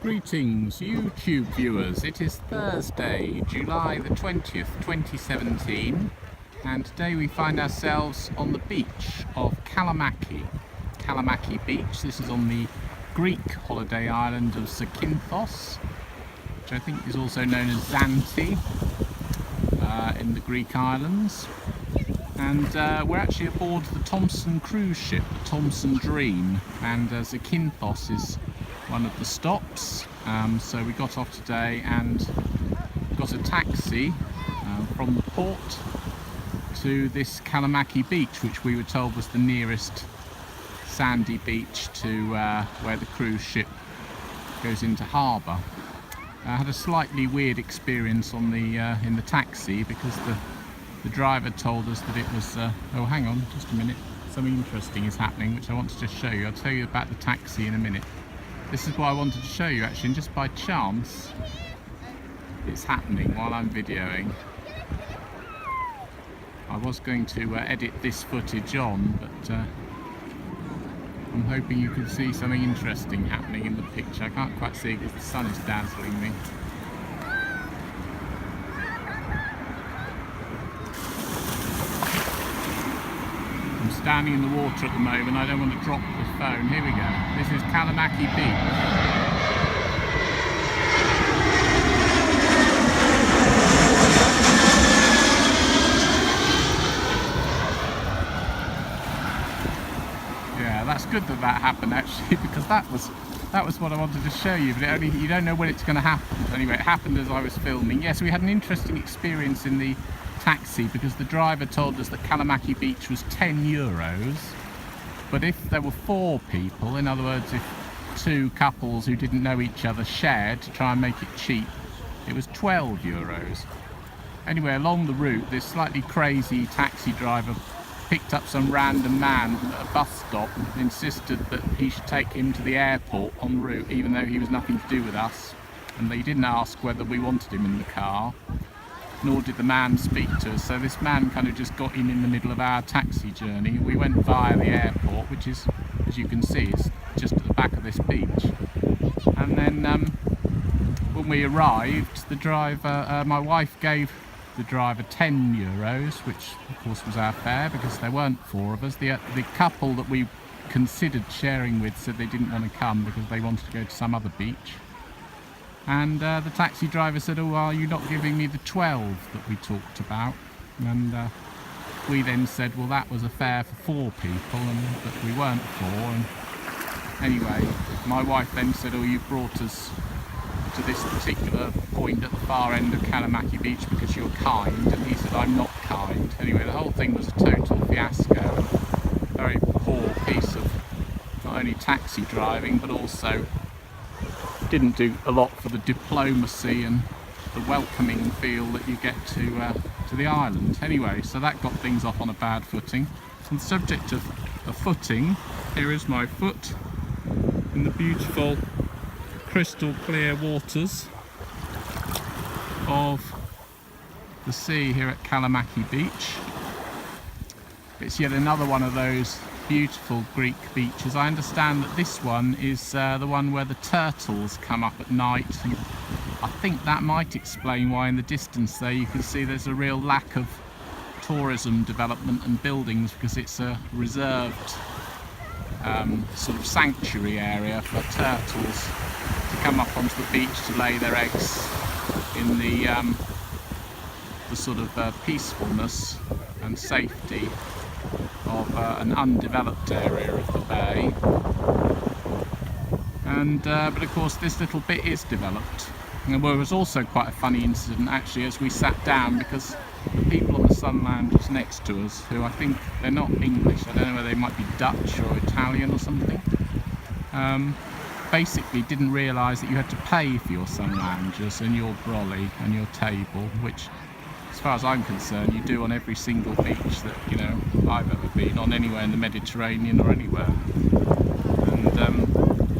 Greetings YouTube viewers, it is Thursday, July the 20th, 2017 and today we find ourselves on the beach of Kalamaki Beach. This is on the Greek holiday island of Zakynthos, which I think is also known as Zante in the Greek islands. And we're actually aboard the Thompson cruise ship, the Thompson Dream, and Zakynthos is one of the stops. So we got off today and got a taxi from the port to this Kalamaki Beach, which we were told was the nearest sandy beach to where the cruise ship goes into harbour. I had a slightly weird experience on the in the taxi because the driver told us that it was oh, hang on just a minute, something interesting is happening which I want to just show you. I'll tell you about the taxi in a minute. This is what I wanted to show you actually, and just by chance it's happening while I'm videoing. I was going to edit this footage on, but I'm hoping you can see something interesting happening in the picture. I can't quite see because the sun is dazzling me. I'm standing in the water at the moment. I don't want to drop the phone. Here we go. This is Kalamaki Beach. Yeah, that's good that happened actually, because that was what I wanted to show you, but you don't know when it's going to happen. Anyway, it happened as I was filming. Yes, we had an interesting experience in the taxi because the driver told us that Kalamaki Beach was €10, but if there were 4 people, in other words if 2 couples who didn't know each other shared to try and make it cheap, it was €12. Anyway, along the route this slightly crazy taxi driver picked up some random man at a bus stop and insisted that he should take him to the airport en route, even though he was nothing to do with us, and they didn't ask whether we wanted him in the car, nor did the man speak to us. So this man kind of just got in the middle of our taxi journey. We went via the airport, which is, as you can see, is just at the back of this beach. And then when we arrived, the driver, my wife gave the driver €10, which of course was our fare because there weren't 4 of us. The couple that we considered sharing with said they didn't want to come because they wanted to go to some other beach. And the taxi driver said, "Oh, are you not giving me the 12 that we talked about?" And we then said, well, that was a fare for 4 people, but we weren't 4. And anyway, my wife then said, "Oh, you've brought us to this particular point at the far end of Kalamaki Beach because you're kind." And he said, "I'm not kind." Anyway, the whole thing was a total fiasco. A very poor piece of not only taxi driving, but also didn't do a lot for the diplomacy and the welcoming feel that you get to the island. Anyway, so that got things off on a bad footing. On the subject of a footing, here is my foot in the beautiful crystal clear waters of the sea here at Kalamaki Beach. It's yet another one of those beautiful Greek beaches. I understand that this one is the one where the turtles come up at night, and I think that might explain why in the distance there you can see there's a real lack of tourism development and buildings, because it's a reserved sort of sanctuary area for turtles to come up onto the beach to lay their eggs in the sort of peacefulness and safety of an undeveloped area of the bay. And but of course this little bit is developed. And there was also quite a funny incident actually as we sat down, because the people on the sun lounge next to us, who I think they're not English, I don't know whether they might be Dutch or Italian or something, basically didn't realise that you had to pay for your sun loungers and your brolly and your table, which as far as I'm concerned you do on every single beach that, you know, I've ever been on, anywhere in the Mediterranean or anywhere. And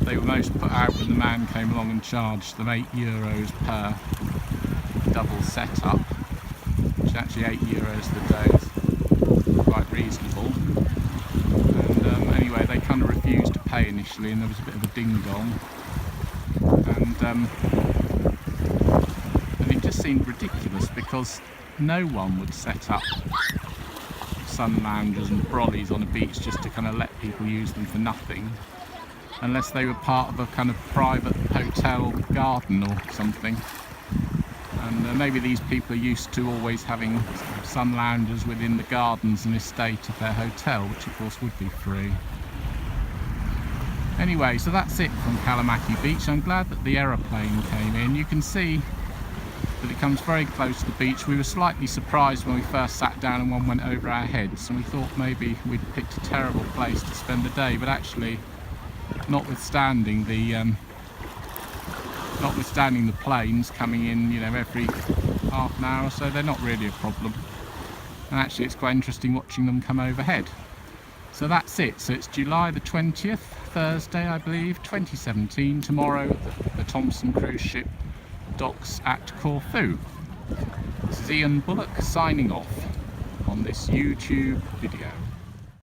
they were most put out when the man came along and charged them €8 per double setup, which is actually €8 the day is quite reasonable. And anyway, they kind of refused to pay initially, and there was a bit of a ding dong. and it just seemed ridiculous because no one would set up sun loungers and brollies on a beach just to kind of let people use them for nothing, unless they were part of a kind of private hotel garden or something. And maybe these people are used to always having sun loungers within the gardens and estate of their hotel, which of course would be free. Anyway, so that's it from Kalamaki Beach. I'm glad that the aeroplane came in. You can see that it comes very close to the beach. We were slightly surprised when we first sat down and one went over our heads, and we thought maybe we'd picked a terrible place to spend the day, but actually, notwithstanding the planes coming in, you know, every half an hour or so, they're not really a problem. And actually it's quite interesting watching them come overhead. So that's it. So it's July the 20th, Thursday I believe, 2017. Tomorrow the Thompson cruise ship docks at Corfu. This is Ian Bullock signing off on this YouTube video.